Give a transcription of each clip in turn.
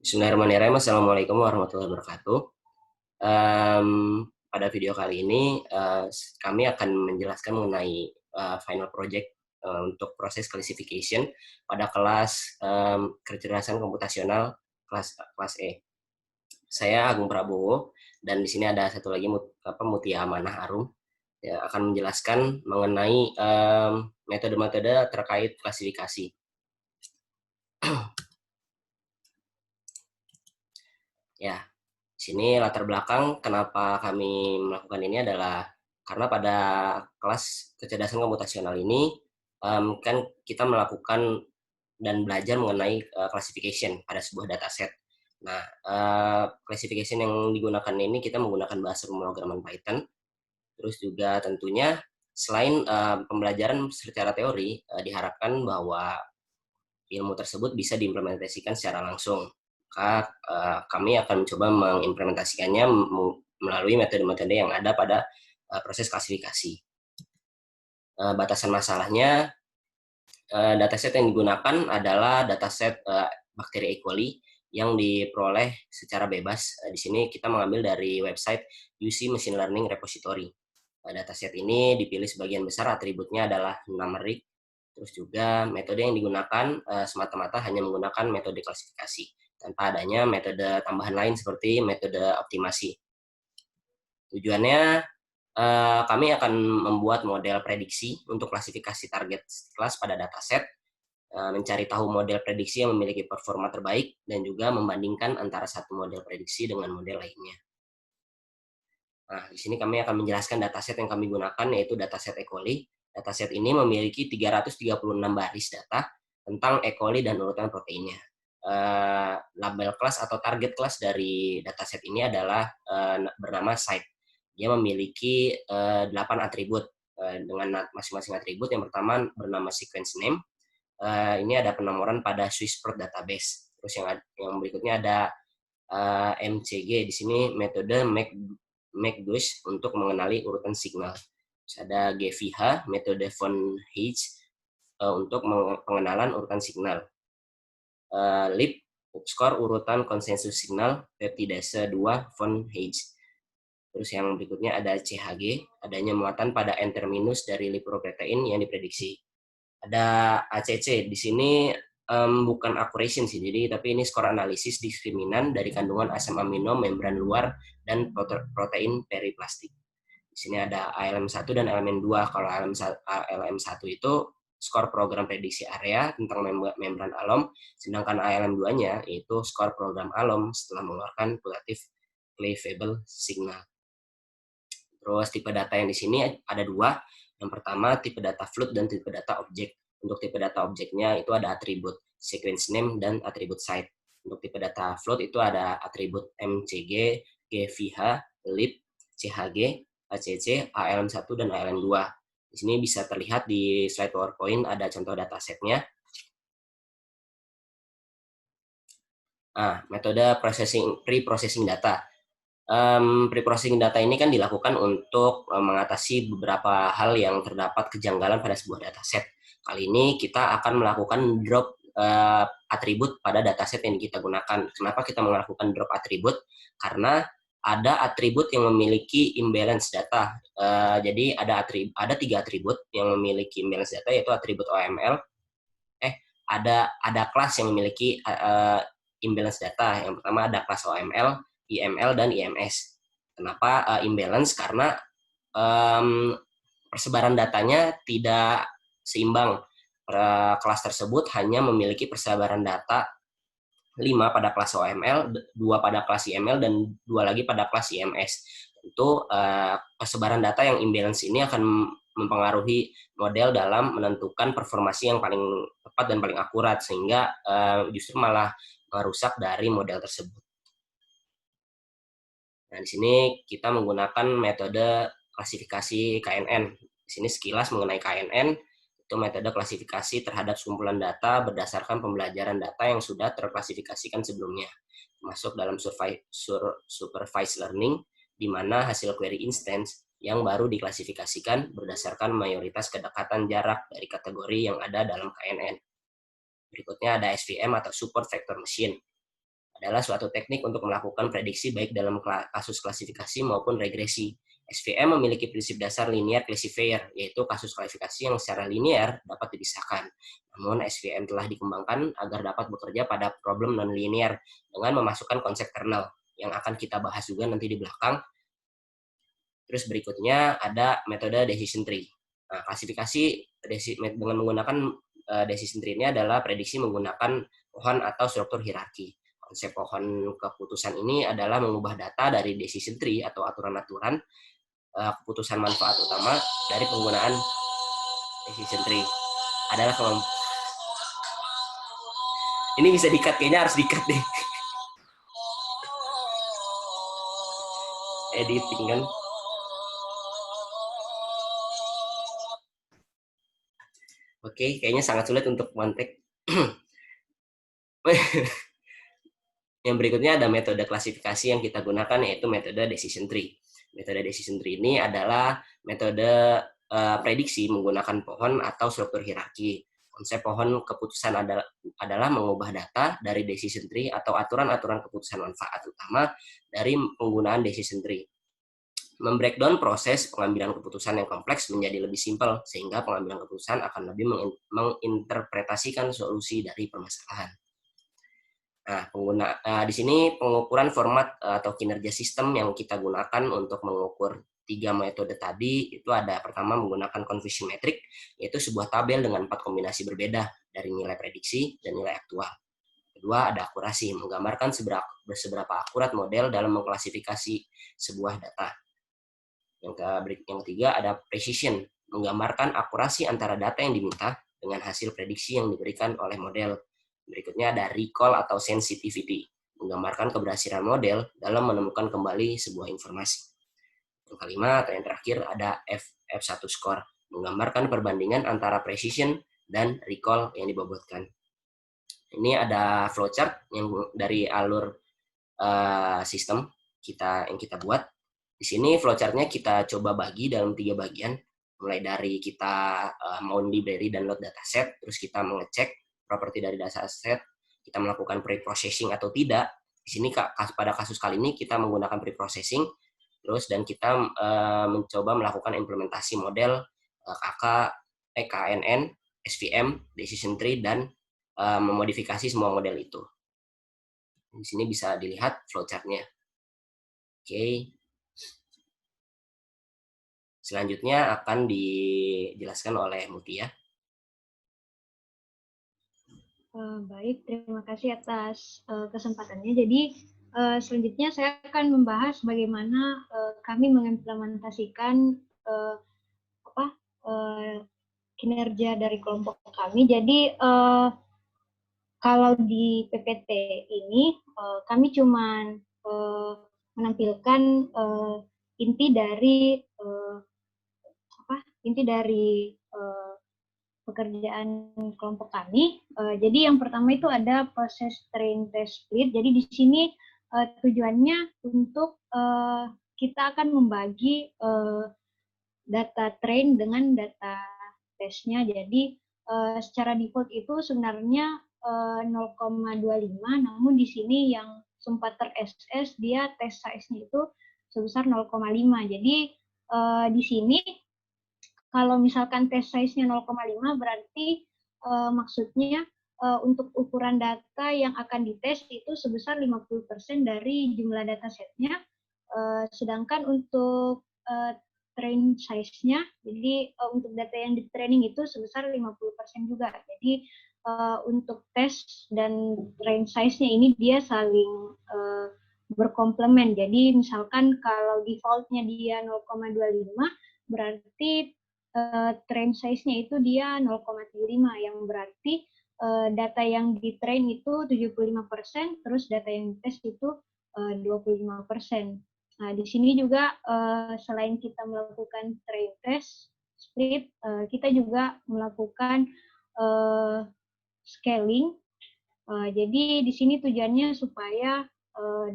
Bismillahirrahmanirrahim. Assalamualaikum warahmatullahi wabarakatuh. Em, Pada video kali ini kami akan menjelaskan mengenai final project untuk proses classification pada kelas kecerdasan komputasional kelas E. Saya Agung Prabowo dan di sini ada satu lagi Mutia Amanah Arum yang akan menjelaskan mengenai metode-metode terkait klasifikasi. Ya, sini latar belakang kenapa kami melakukan ini adalah karena pada kelas kecerdasan komputasional ini kan kita melakukan dan belajar mengenai classification pada sebuah dataset. Nah, classification yang digunakan ini kita menggunakan bahasa pemrograman Python. Terus juga tentunya selain pembelajaran secara teori, diharapkan bahwa ilmu tersebut bisa diimplementasikan secara langsung. Maka kami akan mencoba mengimplementasikannya melalui metode-metode yang ada pada proses klasifikasi. Batasan masalahnya, dataset yang digunakan adalah dataset bakteri E. coli yang diperoleh secara bebas. Di sini kita mengambil dari website UC Machine Learning Repository. Dataset ini dipilih sebagian besar atributnya adalah numeric. Terus juga metode yang digunakan semata-mata hanya menggunakan metode klasifikasi tanpa adanya metode tambahan lain seperti metode optimasi. Tujuannya kami akan membuat model prediksi untuk klasifikasi target kelas pada dataset, mencari tahu model prediksi yang memiliki performa terbaik, dan juga membandingkan antara satu model prediksi dengan model lainnya. Nah, di sini kami akan menjelaskan dataset yang kami gunakan, yaitu dataset E. coli. Dataset ini memiliki 336 baris data tentang E. coli dan urutan proteinnya. Label kelas atau target kelas dari dataset ini adalah bernama site. Dia memiliki 8 atribut dengan masing-masing atribut. Yang pertama bernama sequence name. Ini ada penomoran pada Swisspert database. Terus yang berikutnya ada MCG. Di sini metode McDush untuk mengenali urutan signal. Terus ada GVH, metode von Hayes untuk pengenalan urutan signal. LIP, skor urutan konsensus signal peptidase 2 von Hayes. Terus yang berikutnya ada CHG, adanya muatan pada N-terminus dari lipoprotein yang diprediksi. Ada ACC, di sini bukan accuracy sih, jadi tapi ini skor analisis diskriminan dari kandungan asam amino membran luar dan protein periplastik. Di sini ada ALM1 dan ALM2. Kalau ALM1 itu skor program prediksi area tentang membran alom, sedangkan ALM2-nya itu skor program alom setelah mengeluarkan relative cleavable signal. Terus tipe data yang di sini ada dua. Yang pertama tipe data float dan tipe data objek. Untuk tipe data objeknya itu ada atribut sequence name dan atribut site. Untuk tipe data float itu ada atribut MCG, GVH, LIP, CHG, ACC, ALM1 dan ALM2. Di sini bisa terlihat di slide PowerPoint ada contoh datasetnya. Metode pre-processing data. Pre-processing data ini kan dilakukan untuk mengatasi beberapa hal yang terdapat kejanggalan pada sebuah dataset. Kali ini kita akan melakukan drop atribut pada dataset yang kita gunakan. Kenapa kita melakukan drop atribut? Karena ada atribut yang memiliki imbalance data. Jadi ada 3 atribut yang memiliki imbalance data, yaitu atribut OML. Ada kelas yang memiliki imbalance data. Yang pertama ada kelas OML, IML, dan IMS. Kenapa imbalance? Karena persebaran datanya tidak seimbang. Kelas tersebut hanya memiliki persebaran data 5 pada kelas OML, 2 pada kelas IML, dan 2 lagi pada kelas IMS. Tentu persebaran data yang imbalance ini akan mempengaruhi model dalam menentukan performasi yang paling tepat dan paling akurat, sehingga justru malah merusak dari model tersebut. Nah, di sini kita menggunakan metode klasifikasi KNN. Di sini sekilas mengenai KNN, itu metode klasifikasi terhadap sekumpulan data berdasarkan pembelajaran data yang sudah terklasifikasikan sebelumnya, masuk dalam supervised learning, di mana hasil query instance yang baru diklasifikasikan berdasarkan mayoritas kedekatan jarak dari kategori yang ada dalam KNN. Berikutnya ada SVM atau support vector machine. adalah suatu teknik untuk melakukan prediksi baik dalam kasus klasifikasi maupun regresi. SVM memiliki prinsip dasar linear classifier, yaitu kasus klasifikasi yang secara linear dapat dipisahkan. Namun SVM telah dikembangkan agar dapat bekerja pada problem non-linear dengan memasukkan konsep kernel, yang akan kita bahas juga nanti di belakang. Terus berikutnya ada metode decision tree. Nah, klasifikasi dengan menggunakan decision tree ini adalah prediksi menggunakan pohon atau struktur hierarki. Konsep pohon keputusan ini adalah mengubah data dari decision tree atau aturan-aturan keputusan manfaat utama dari penggunaan decision tree. Adalah ini bisa di-cut, kayaknya harus di-cut deh. Editing kan. Oke, kayaknya sangat sulit untuk one-take. Yang berikutnya ada metode klasifikasi yang kita gunakan, yaitu metode decision tree. Metode decision tree ini adalah metode prediksi menggunakan pohon atau struktur hierarki. Konsep pohon keputusan adalah mengubah data dari decision tree atau aturan-aturan keputusan manfaat utama dari penggunaan decision tree. Membreakdown proses pengambilan keputusan yang kompleks menjadi lebih simpel, sehingga pengambilan keputusan akan lebih menginterpretasikan solusi dari permasalahan. Nah, di sini pengukuran format atau kinerja sistem yang kita gunakan untuk mengukur 3 metode tadi itu ada pertama menggunakan confusion metric, yaitu sebuah tabel dengan 4 kombinasi berbeda dari nilai prediksi dan nilai aktual. Kedua ada akurasi, menggambarkan seberapa akurat model dalam mengklasifikasi sebuah data. Yang ketiga ada precision, menggambarkan akurasi antara data yang diminta dengan hasil prediksi yang diberikan oleh model. Berikutnya ada recall atau sensitivity, menggambarkan keberhasilan model dalam menemukan kembali sebuah informasi. Yang kelima atau yang terakhir ada F1 score, menggambarkan perbandingan antara precision dan recall yang dibobotkan. Ini ada flowchart yang dari alur sistem yang kita buat. Di sini flowchart-nya kita coba bagi dalam 3 bagian, mulai dari kita mount library dan load dataset, terus kita mengecek properti dari dataset, kita melakukan pre-processing atau tidak. Di sini pada kasus kali ini kita menggunakan pre-processing, terus dan kita mencoba melakukan implementasi model KNN, SVM, decision tree, dan memodifikasi semua model itu. Di sini bisa dilihat flowchart-nya. Oke. Selanjutnya akan dijelaskan oleh Mutia. Baik, terima kasih atas kesempatannya. Jadi selanjutnya saya akan membahas bagaimana kami mengimplementasikan kinerja dari kelompok kami. Jadi kalau di PPT ini kami cuma menampilkan inti dari pekerjaan kelompok kami. Jadi yang pertama itu ada proses train test split. Jadi di sini tujuannya untuk kita akan membagi data train dengan data testnya. Jadi secara default itu sebenarnya 0,25, namun di sini yang sempat ter-SS dia test size-nya itu sebesar 0,5. Jadi di sini kalau misalkan test size-nya 0,5 berarti maksudnya untuk ukuran data yang akan dites itu sebesar 50% dari jumlah datasetnya. Sedangkan untuk train size-nya, jadi untuk data yang di training itu sebesar 50% juga. Jadi untuk tes dan train size-nya ini dia saling berkomplement. Jadi misalkan kalau default-nya dia 0,25, berarti train size-nya itu dia 0,75, yang berarti data yang di-train itu 75%, terus data yang di-tes itu 25%. Nah, di sini juga selain kita melakukan train test split, kita juga melakukan scaling. Jadi di sini tujuannya supaya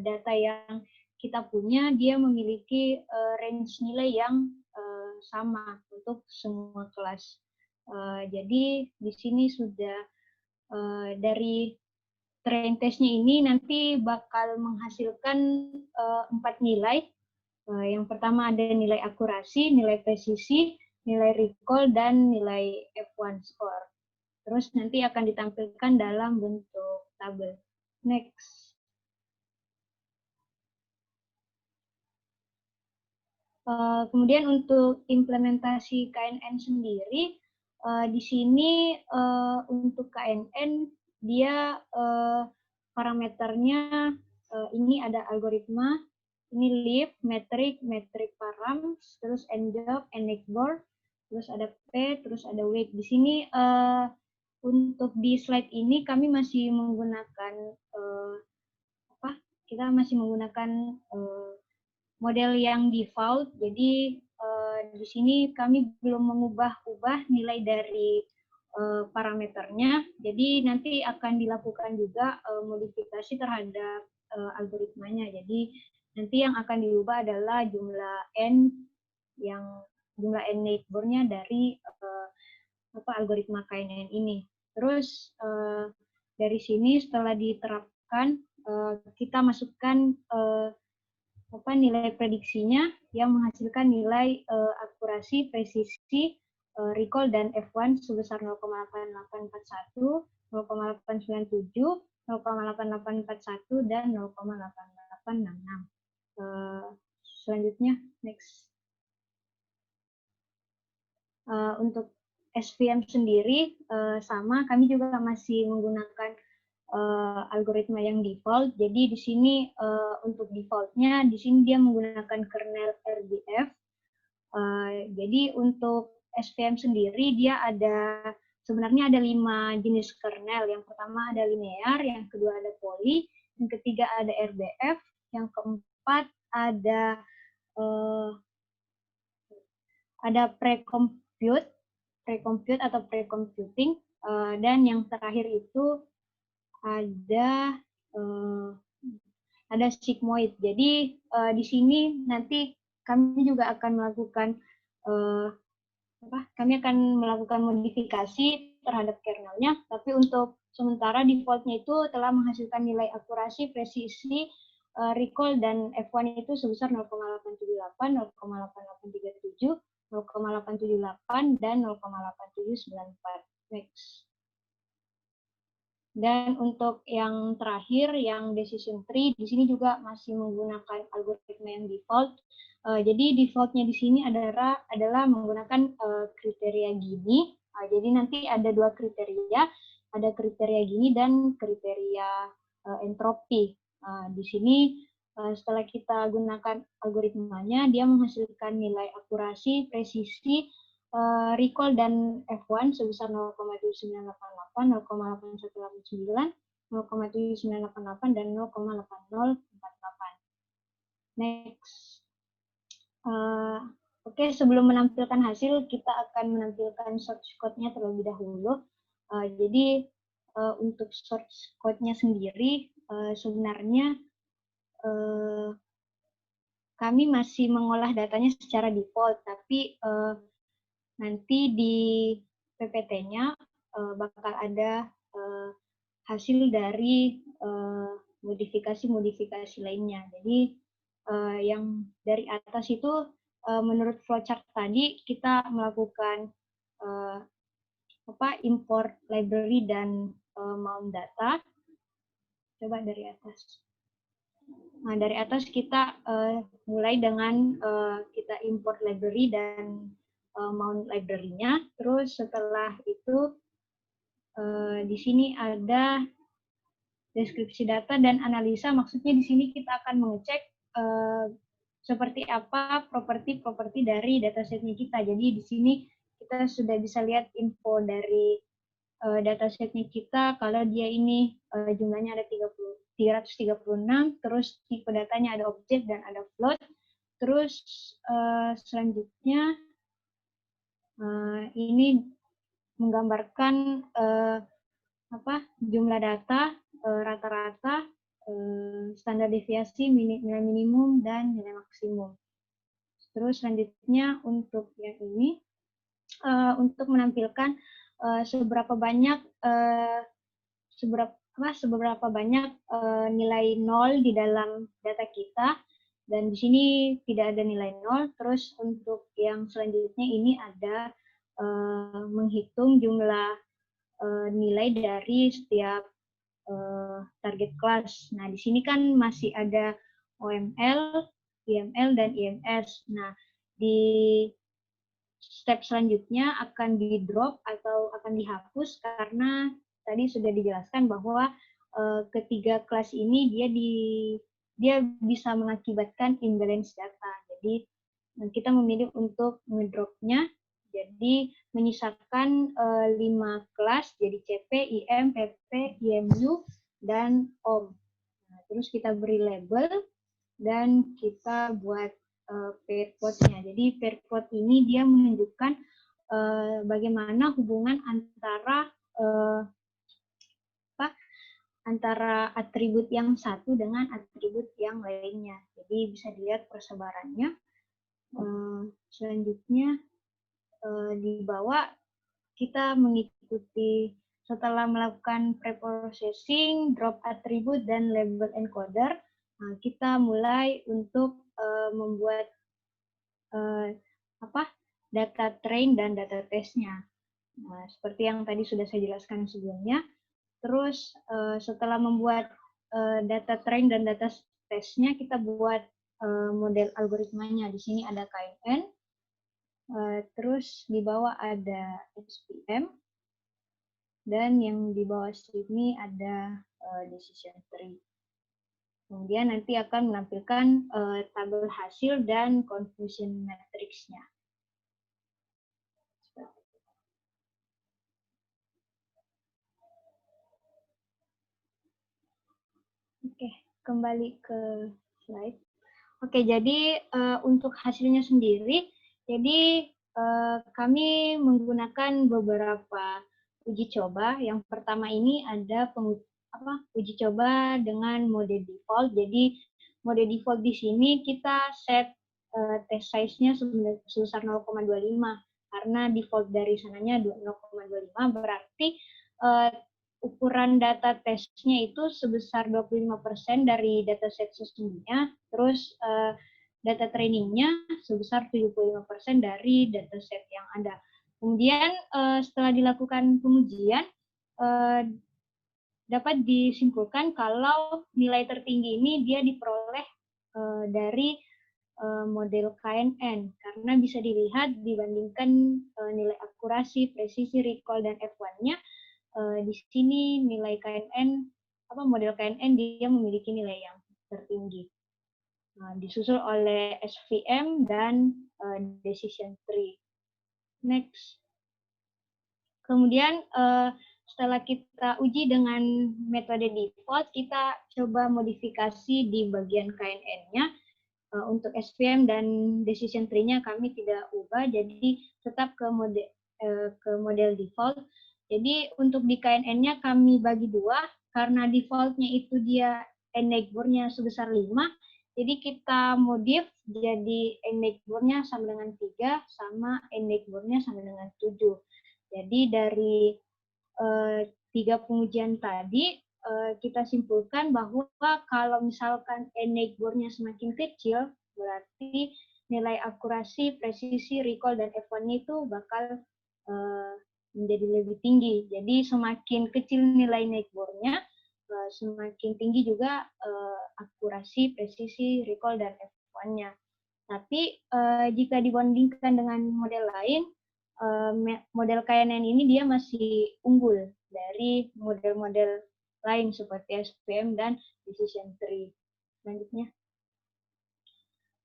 data yang kita punya dia memiliki range nilai yang sama untuk semua kelas. Jadi di sini sudah dari train testnya ini nanti bakal menghasilkan 4 nilai. Yang pertama ada nilai akurasi, nilai presisi, nilai recall, dan nilai F1 score. Terus nanti akan ditampilkan dalam bentuk tabel. Next. Kemudian untuk implementasi KNN sendiri, di sini untuk KNN dia parameternya ini ada algoritma, ini leaf, metric, metric params, terus njob, nxbor, terus ada p, terus ada weight. Di sini untuk di slide ini kami masih menggunakan kita masih menggunakan model yang default. Jadi di sini kami belum mengubah-ubah nilai dari parameternya. Jadi nanti akan dilakukan juga modifikasi terhadap algoritmanya. Jadi nanti yang akan diubah adalah jumlah n neighbor-nya dari algoritma KNN ini. Terus dari sini setelah diterapkan kita masukkan nilai prediksinya yang menghasilkan nilai akurasi, presisi, recall, dan F1 sebesar 0,8841, 0,897, 0,8841, dan 0,8866. Selanjutnya, next. Untuk SVM sendiri sama, kami juga masih menggunakan algoritma yang default. Jadi di sini untuk defaultnya, di sini dia menggunakan kernel RDF. Jadi untuk SVM sendiri dia sebenarnya ada 5 jenis kernel. Yang pertama ada linear, yang kedua ada poly, yang ketiga ada RDF, yang keempat ada pre-compute atau pre-computing, dan yang terakhir itu ada sigmoid. Jadi di sini nanti kami juga akan melakukan modifikasi terhadap kernelnya, tapi untuk sementara defaultnya itu telah menghasilkan nilai akurasi, presisi, recall, dan F1 itu sebesar 0,878, 0,8837, 0,878, dan 0,8794. Next. Dan untuk yang terakhir, yang decision tree, di sini juga masih menggunakan algoritma yang default. Jadi defaultnya di sini adalah menggunakan kriteria gini. Jadi nanti ada 2 kriteria, ada kriteria gini dan kriteria entropi. Di sini setelah kita gunakan algoritmanya, dia menghasilkan nilai akurasi, presisi, recall, dan F1 sebesar 0,7988, 0,8189, 0,7988, dan 0,8048. Next. Oke, sebelum menampilkan hasil, kita akan menampilkan source code-nya terlebih dahulu. Jadi untuk source code-nya sendiri, sebenarnya kami masih mengolah datanya secara default, tapi nanti di PPT-nya bakal ada hasil dari modifikasi-modifikasi lainnya. Jadi yang dari atas itu menurut flowchart tadi kita melakukan import library dan mount data. Coba dari atas. Nah, dari atas kita mulai dengan kita import library dan mount library-nya. Terus setelah itu di sini ada deskripsi data dan analisa. Maksudnya di sini kita akan mengecek seperti apa properti-properti dari datasetnya kita. Jadi di sini kita sudah bisa lihat info dari datasetnya kita. Kalau dia ini jumlahnya ada 336, terus tipe datanya ada objek dan ada float. Terus selanjutnya ini menggambarkan jumlah data, rata-rata, standar deviasi, nilai minimum, dan nilai maksimum. Terus selanjutnya untuk yang ini, untuk menampilkan seberapa banyak seberapa banyak nilai nol di dalam data kita, dan di sini tidak ada nilai nol. Terus untuk yang selanjutnya ini ada menghitung jumlah nilai dari setiap target kelas. Nah, di sini kan masih ada OML, IML, dan IMS. Nah, di step selanjutnya akan di-drop atau akan dihapus karena tadi sudah dijelaskan bahwa ketiga kelas ini dia bisa mengakibatkan imbalance data. Jadi kita memilih untuk ngedropnya, jadi menyisakan 5 kelas, jadi CP, IM, PP, IMU, dan OM. Nah, terus kita beri label dan kita buat pair plot-nya. Jadi pair plot ini dia menunjukkan bagaimana hubungan antara antara atribut yang satu dengan atribut yang lainnya. Jadi bisa dilihat persebarannya. Selanjutnya di bawah kita mengikuti setelah melakukan preprocessing, drop atribut, dan label encoder, kita mulai untuk membuat data train dan data testnya. Nah, seperti yang tadi sudah saya jelaskan sebelumnya. Terus setelah membuat data train dan data testnya, kita buat model algoritmanya. Di sini ada KNN, terus di bawah ada SPM, dan yang di bawah sini ada decision tree. Kemudian nanti akan menampilkan tabel hasil dan confusion matrix-nya. Oke, kembali ke slide. Oke, jadi untuk hasilnya sendiri, jadi kami menggunakan beberapa uji coba. Yang pertama ini ada uji coba dengan mode default. Jadi mode default di sini kita set test size-nya sebesar 0,25 karena default dari sananya 0,25, berarti ukuran data testnya itu sebesar 25% dari dataset sesungguhnya, terus data trainingnya sebesar 75% dari dataset yang ada. Kemudian setelah dilakukan pengujian, dapat disimpulkan kalau nilai tertinggi ini dia diperoleh dari model KNN, karena bisa dilihat dibandingkan nilai akurasi, presisi, recall, dan F1-nya, di sini nilai KNN, model KNN dia memiliki nilai yang tertinggi. Disusul oleh SVM dan decision tree. Next. Kemudian setelah kita uji dengan metode default, kita coba modifikasi di bagian KNN-nya. Untuk SVM dan decision tree-nya kami tidak ubah, jadi tetap ke model default. Jadi untuk di KNN-nya kami bagi dua, karena default-nya itu dia enable-nya sebesar 5, jadi kita modif jadi enable-nya sama dengan 3, sama enable-nya sama dengan 7. Jadi dari 3 pengujian tadi, kita simpulkan bahwa kalau misalkan enable-nya semakin kecil, berarti nilai akurasi, presisi, recall, dan F1-nya itu bakal menjadi lebih tinggi. Jadi semakin kecil nilai enable-nya, semakin tinggi juga akurasi, presisi, recall, dan F1-nya. Tapi jika dibandingkan dengan model lain, model KNN ini dia masih unggul dari model-model lain seperti SPM dan decision tree. Selanjutnya.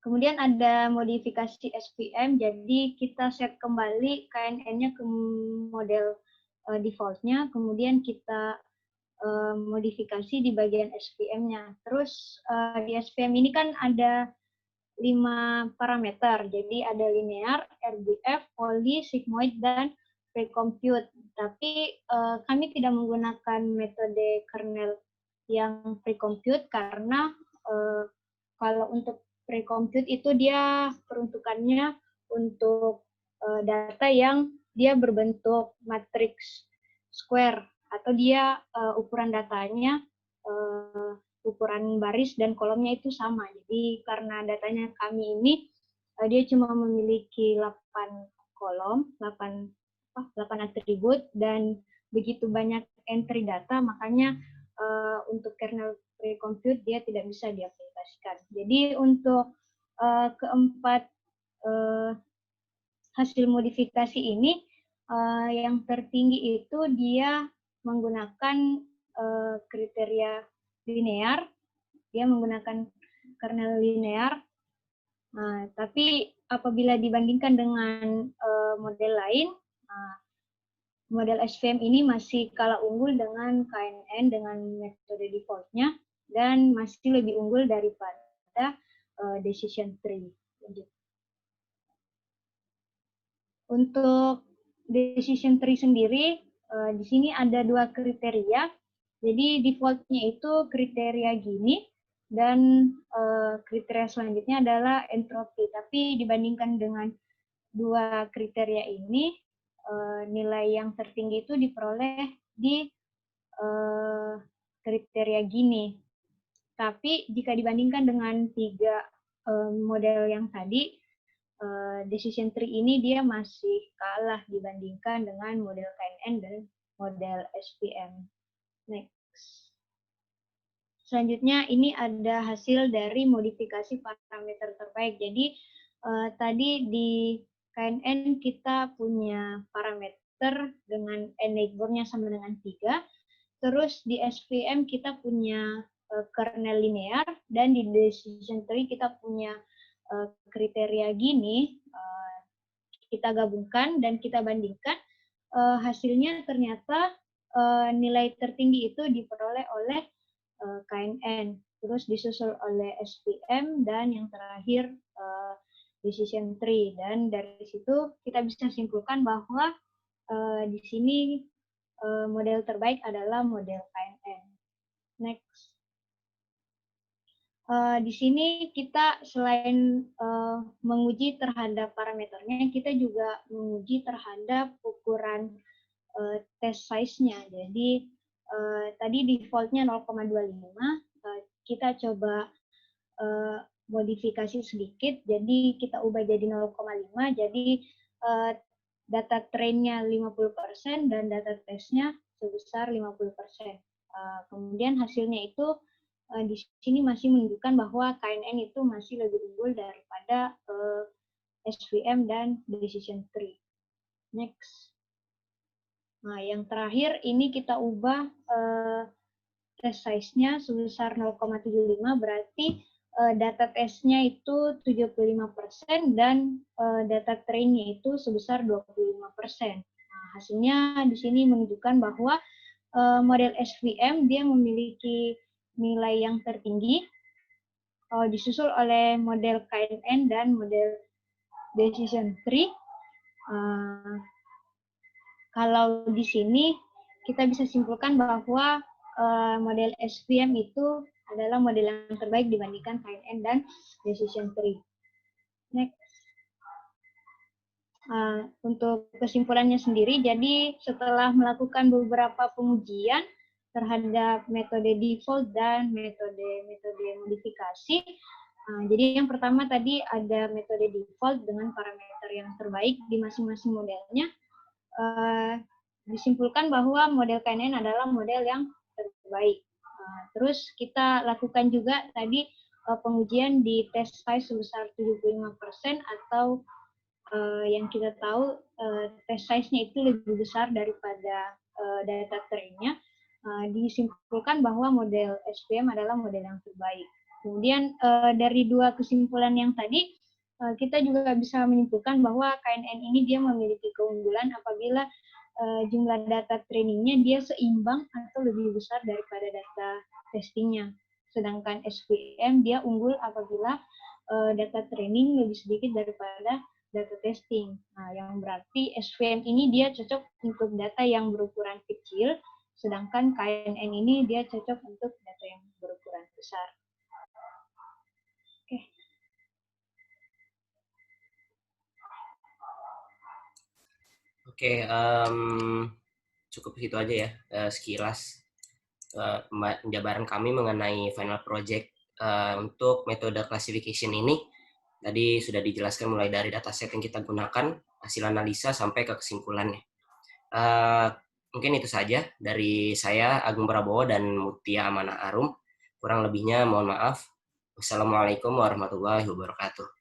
Kemudian ada modifikasi SPM, jadi kita set kembali KNN-nya ke model default-nya, kemudian kita modifikasi di bagian SPM-nya. Terus di SPM ini kan ada 5 parameter, jadi ada linear, RGF, poly, sigmoid, dan precompute. Tapi kami tidak menggunakan metode kernel yang precompute karena kalau untuk precompute itu dia peruntukannya untuk data yang dia berbentuk matriks square atau dia ukuran datanya ukuran baris dan kolomnya itu sama. Jadi karena datanya kami ini dia cuma memiliki 8 kolom, 8 atribut dan begitu banyak entry data, makanya untuk kernel pre-compute dia tidak bisa diaplikasikan. Jadi untuk keempat hasil modifikasi ini yang tertinggi itu dia menggunakan kriteria linear, dia menggunakan kernel linear. Nah, tapi apabila dibandingkan dengan model lain, model SVM ini masih kalah unggul dengan KNN dengan metode defaultnya dan masih lebih unggul daripada decision tree. Untuk decision tree sendiri, di sini ada 2 kriteria. Jadi defaultnya itu kriteria gini, dan kriteria selanjutnya adalah entropi. Tapi dibandingkan dengan 2 kriteria ini, nilai yang tertinggi itu diperoleh di kriteria gini. Tapi jika dibandingkan dengan 3 model yang tadi, decision tree ini dia masih kalah dibandingkan dengan model KNN dan model SVM. Next. Selanjutnya ini ada hasil dari modifikasi parameter terbaik. Jadi tadi di KNN kita punya parameter dengan n-neighbor-nya sama dengan 3. Terus di SVM kita punya kernel linear, dan di decision tree kita punya kriteria gini. Kita gabungkan dan kita bandingkan, hasilnya ternyata nilai tertinggi itu diperoleh oleh KNN, terus disusul oleh SVM, dan yang terakhir decision tree. Dan dari situ kita bisa simpulkan bahwa di sini model terbaik adalah model KNN. Next. Di sini kita selain menguji terhadap parameternya, kita juga menguji terhadap ukuran test size-nya. Jadi tadi default-nya 0,25, kita coba modifikasi sedikit, jadi kita ubah jadi 0,5, jadi data train-nya 50% dan data test-nya sebesar 50%. Kemudian hasilnya itu di sini masih menunjukkan bahwa KNN itu masih lebih unggul daripada SVM dan decision tree. Next. Nah, yang terakhir ini kita ubah test size-nya sebesar 0,75, berarti data test-nya itu 75% dan data train-nya itu sebesar 25%. Nah, hasilnya di sini menunjukkan bahwa model SVM dia memiliki nilai yang tertinggi, disusul oleh model KNN dan model decision tree. Kalau di sini kita bisa simpulkan bahwa model SVM itu adalah model yang terbaik dibandingkan KNN dan decision tree. Next. Untuk kesimpulannya sendiri, jadi setelah melakukan beberapa pengujian terhadap metode default dan metode modifikasi, jadi yang pertama tadi ada metode default dengan parameter yang terbaik di masing-masing modelnya. Disimpulkan bahwa model KNN adalah model yang terbaik. Terus kita lakukan juga tadi pengujian di test size sebesar 75%, atau yang kita tahu test size-nya itu lebih besar daripada data train-nya. Disimpulkan bahwa model SVM adalah model yang terbaik. Kemudian dari 2 kesimpulan yang tadi, kita juga bisa menyimpulkan bahwa KNN ini dia memiliki keunggulan apabila jumlah data trainingnya dia seimbang atau lebih besar daripada data testingnya. Sedangkan SVM dia unggul apabila data training lebih sedikit daripada data testing. Nah, yang berarti SVM ini dia cocok untuk data yang berukuran kecil, sedangkan KNN ini dia cocok untuk data yang berukuran besar. Oke, cukup itu aja ya, sekilas penjabaran kami mengenai final project untuk metode classification ini. Tadi sudah dijelaskan mulai dari dataset yang kita gunakan, hasil analisa sampai ke kesimpulannya. Mungkin itu saja dari saya, Agung Prabowo dan Mutia Amanah Arum. Kurang lebihnya mohon maaf. Wassalamualaikum warahmatullahi wabarakatuh.